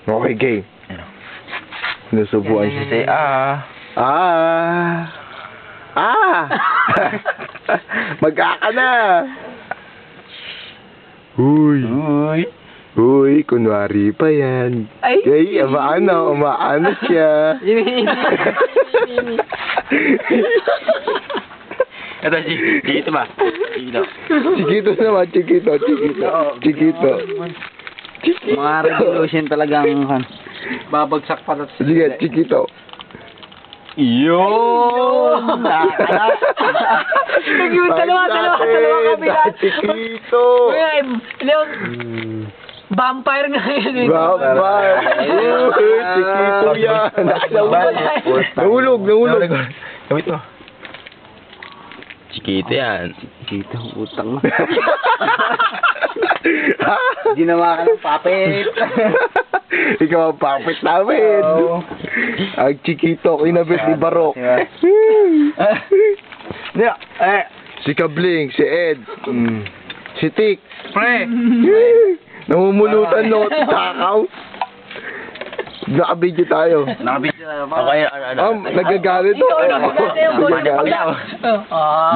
Okay, game. Sinusubuan siya. Say, Magkaka na! Uy, kunwari pa yan. Ay! Umaano siya. Ito, Chikito ba? Chiquito naman, Chiquito. Mga resolution talagang babagsak pa na. Sige, Chiquito. Yun! Dalawa kabila. Chiquito. Vampire nga yun. Vampire. Chiquito yan. Nahulog. Gamit mo. Chikito yan. Dito, utang na. Ginawa ka ng papit. Ikaw ang papit namin. Ang Chiquito, kinabit ni Barok. Si Kabling, si Ed, si Tik. Pre! Namumulutan no, takaw. Naka-video tayo. Nakabidyo na naman. Okay, Nagagalit ako.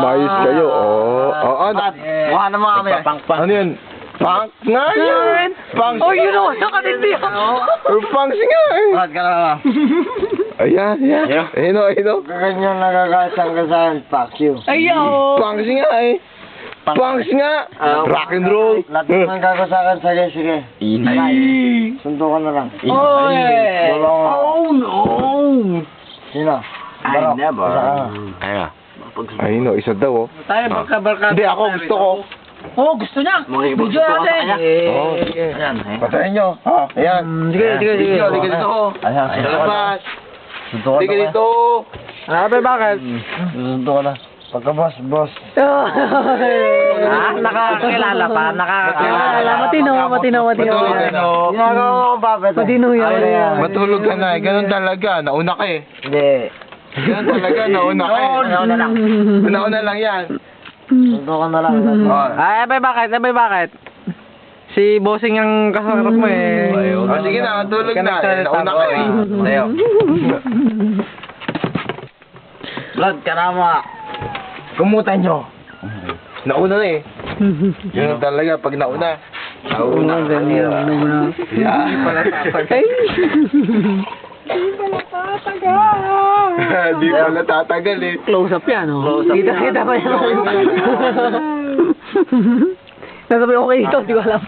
Mayos kayo. Mukha naman kami. Ano yun? Punk nga yan! Punk! Oh, you know, nakatindi ako. Punks nga eh! Bakit ka na? Ayan. Ayun. Ganyan nagkakasang ka saan, fuck you. Ayaw. Punks nga eh! Punks nga! Rock and roll! Lahat ng kakasakan, sige. Sundo ka na lang. Oy! Oh no! Sino? I Barok. never. Isa ka. Ayun. Ayun no, isa daw oh. Tayo magkabarkada. Hindi ako, gusto ko. Oh, gusto niya. Video natin. Sige. Ayan. Patayin nyo. Ayan. Sige. Dito ko. Ayan, Labas. sundo ka na. Sige dito. Bakit? Sundo ka na. Pagka-boss. Nakakakilala pa. Matino. Ginagawa ko papet. Matino yan. Matulog ka na eh. Ganun talaga. Nauna ka eh. Hindi. Ganun talaga. Nauna ka eh. Nauna lang yan. Sundo ka na lang. Bakit? Si Bossing ang kasarap mo eh. Sige na, matulog na. Nauna ka eh. Tayo. Blood, karama. Kumutan nyo. Nauna na eh. Yun talaga, pag nauna. Nauna. Hindi pala tatagal. Hindi pala tatagal eh. Close up yan, oh. Kita pa yan. Nasabi okay ito, di ko alam.